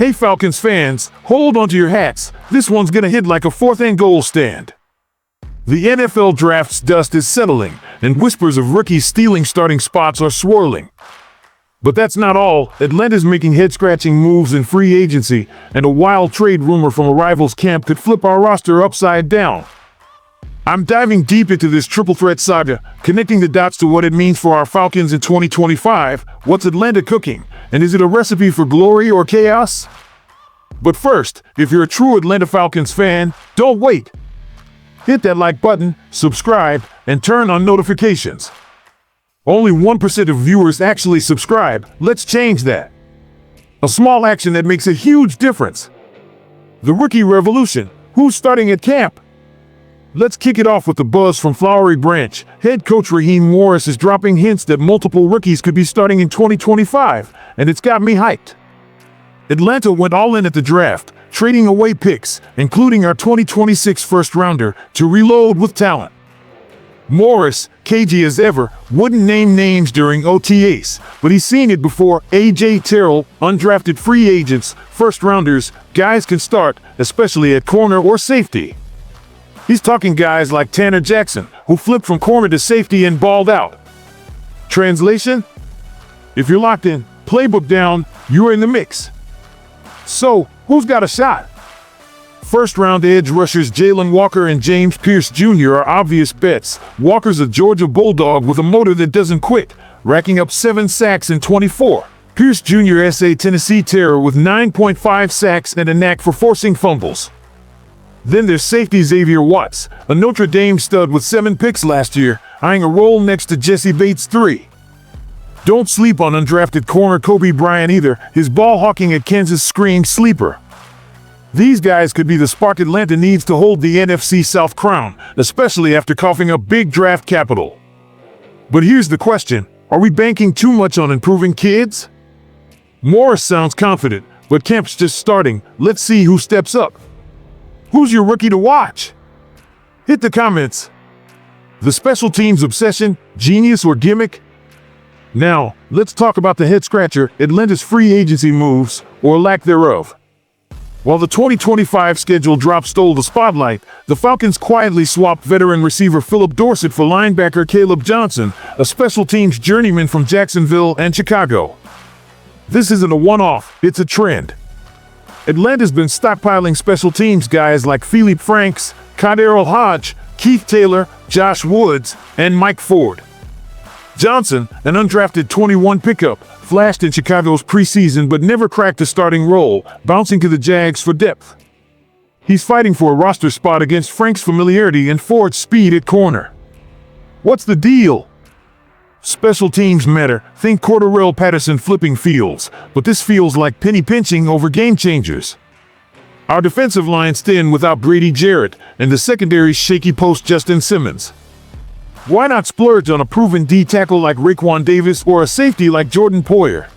Hey Falcons fans, hold onto your hats. This one's gonna hit like a fourth and goal stand. The NFL draft's dust is settling, and whispers of rookies stealing starting spots are swirling. But that's not all. Atlanta's making head-scratching moves in free agency, and a wild trade rumor from a rival's camp could flip our roster upside down. I'm diving deep into this triple threat saga, connecting the dots to what it means for our Falcons in 2025. What's Atlanta cooking? And is it a recipe for glory or chaos? But first, if you're a true Atlanta Falcons fan, don't wait. Hit that like button, subscribe, and turn on notifications. Only 1% of viewers actually subscribe. Let's change that. A small action that makes a huge difference. The rookie revolution. Who's starting at camp? Let's kick it off with the buzz from Flowery Branch. Head coach Raheem Morris is dropping hints that multiple rookies could be starting in 2025, and it's got me hyped. Atlanta went all in at the draft, trading away picks, including our 2026 first-rounder, to reload with talent. Morris, cagey as ever, wouldn't name names during OTAs, but he's seen it before. A.J. Terrell, undrafted free agents, first-rounders, guys can start, especially at corner or safety. He's talking guys like Tanner Jackson, who flipped from corner to safety and balled out. Translation? If you're locked in, playbook down, you're in the mix. So, who's got a shot? First-round edge rushers Jalen Walker and James Pierce Jr. are obvious bets. Walker's a Georgia Bulldog with a motor that doesn't quit, racking up 7 sacks in 24. Pierce Jr. SA Tennessee Terror with 9.5 sacks and a knack for forcing fumbles. Then there's safety Xavier Watts, a Notre Dame stud with 7 picks last year, eyeing a role next to Jesse Bates III. Don't sleep on undrafted corner Kobe Bryant either. His ball hawking at Kansas screams sleeper. These guys could be the spark Atlanta needs to hold the NFC South crown, especially after coughing up big draft capital. But here's the question, are we banking too much on improving kids? Morris sounds confident, but camp's just starting. Let's see who steps up. Who's your rookie to watch? Hit the comments. The special teams obsession, genius or gimmick? Now, let's talk about the head-scratcher, Atlanta's free agency moves, or lack thereof. While the 2025 schedule drop stole the spotlight, the Falcons quietly swapped veteran receiver Philip Dorsett for linebacker Caleb Johnson, a special teams journeyman from Jacksonville and Chicago. This isn't a one-off, it's a trend. Atlanta's been stockpiling special teams guys like Philippe Franks, Kaderil Hodge, Keith Taylor, Josh Woods, and Mike Ford. Johnson, an undrafted 21 pickup, flashed in Chicago's preseason but never cracked a starting role, bouncing to the Jags for depth. He's fighting for a roster spot against Frank's familiarity and Ford's speed at corner. What's the deal? Special teams matter. Think Cordarrelle Patterson flipping fields, but this feels like penny pinching over game changers. Our defensive line's thin without Brady Jarrett, and the secondary's shaky post Justin Simmons. Why not splurge on a proven D tackle like Raekwon Davis or a safety like Jordan Poyer?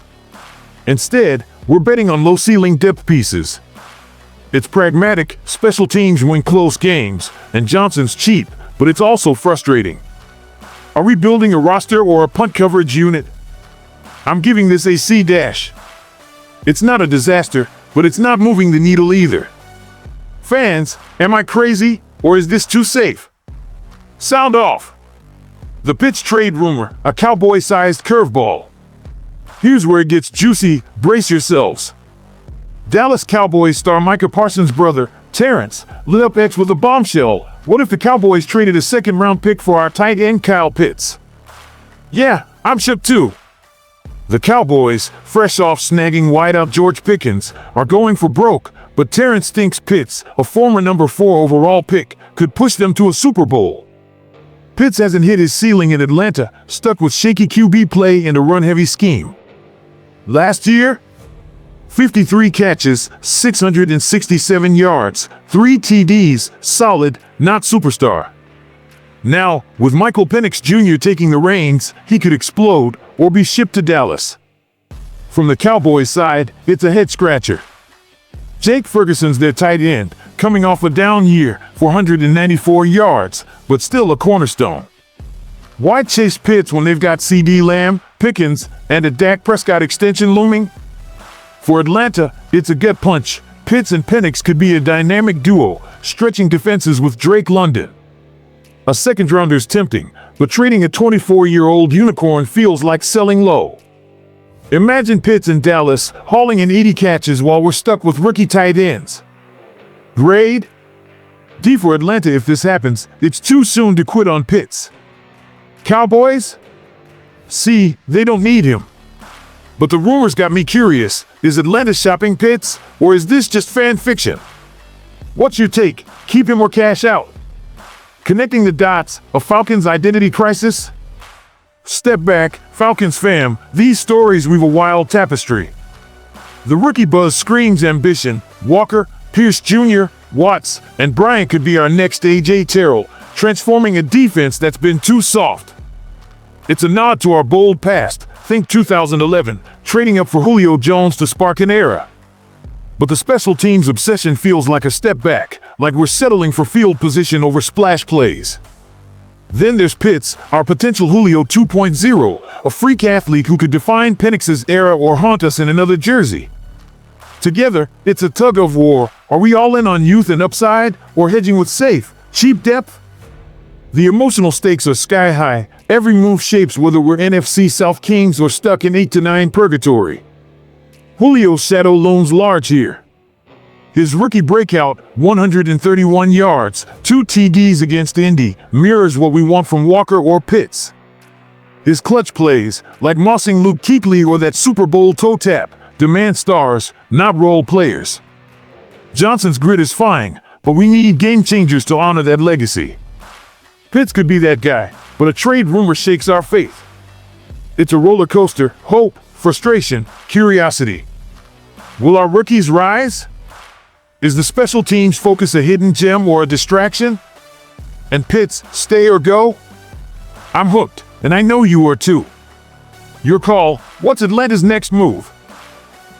Instead, we're betting on low-ceiling depth pieces. It's pragmatic, special teams win close games, and Johnson's cheap, but it's also frustrating. Are we building a roster or a punt coverage unit? I'm giving this a C-. It's not a disaster, but it's not moving the needle either. Fans, am I crazy, or is this too safe? Sound off. The Pitts trade rumor, a Cowboy-sized curveball. Here's where it gets juicy, brace yourselves. Dallas Cowboys star Micah Parsons' brother, Terrence, lit up X with a bombshell. What if the Cowboys traded a second-round pick for our tight end Kyle Pitts? Yeah, I'm shook too. The Cowboys, fresh off snagging wideout George Pickens, are going for broke, but Terrence thinks Pitts, a former number 4 overall pick, could push them to a Super Bowl. Pitts hasn't hit his ceiling in Atlanta, stuck with shaky QB play and a run-heavy scheme. Last year, 53 catches, 667 yards, 3 TDs, solid, not superstar. Now, with Michael Penix Jr. taking the reins, he could explode or be shipped to Dallas. From the Cowboys side, it's a head-scratcher. Jake Ferguson's their tight end, coming off a down year, 494 yards, but still a cornerstone. Why chase Pitts when they've got CeeDee Lamb, Pickens, and a Dak Prescott extension looming? For Atlanta, it's a gut punch. Pitts and Penix could be a dynamic duo, stretching defenses with Drake London. A second rounder's tempting, but trading a 24-year-old unicorn feels like selling low. Imagine Pitts in Dallas hauling in 80 catches while we're stuck with rookie tight ends. Grade? D for Atlanta. If this happens, it's too soon to quit on Pitts. Cowboys? C, they don't need him. But the rumors got me curious. Is Atlanta shopping Pitts, or is this just fan fiction? What's your take? Keep him or cash out? Connecting the dots, a Falcons identity crisis? Step back, Falcons fam, these stories weave a wild tapestry. The rookie buzz screams ambition. Walker, Pierce Jr., Watts, and Bryant could be our next A.J. Terrell, transforming a defense that's been too soft. It's a nod to our bold past. Think 2011, trading up for Julio Jones to spark an era. But the special teams obsession feels like a step back, like we're settling for field position over splash plays. Then there's Pitts, our potential Julio 2.0, a freak athlete who could define Penix's era or haunt us in another jersey. Together, it's a tug of war. Are we all in on youth and upside, or hedging with safe, cheap depth? The emotional stakes are sky high. Every move shapes whether we're NFC South Kings or stuck in 8-9 purgatory. Julio's shadow looms large here. His rookie breakout, 131 yards, 2 TDs against Indy, mirrors what we want from Walker or Pitts. His clutch plays, like mossing Luke Kuechly or that Super Bowl toe tap, demand stars, not role players. Johnson's grit is fine, but we need game changers to honor that legacy. Pitts could be that guy, but a trade rumor shakes our faith. It's a roller coaster, hope, frustration, curiosity. Will our rookies rise? Is the special teams focus a hidden gem or a distraction? And Pitts, stay or go? I'm hooked, and I know you are too. Your call, what's Atlanta's next move?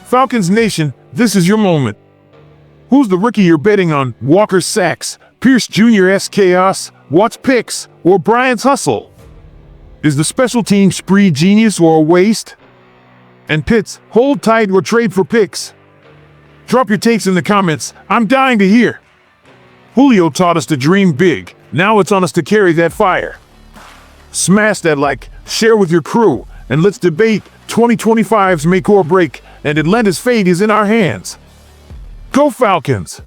Falcons Nation, this is your moment. Who's the rookie you're betting on? Walker's sacks, Pierce Jr.'s chaos, Watts picks, or Bryant's hustle? Is the special team spree genius or a waste? And Pitts, hold tight or trade for picks? Drop your takes in the comments. I'm dying to hear. Julio taught us to dream big. Now it's on us to carry that fire. Smash that like, share with your crew, and let's debate 2025's make or break, and Atlanta's fate is in our hands. Go Falcons!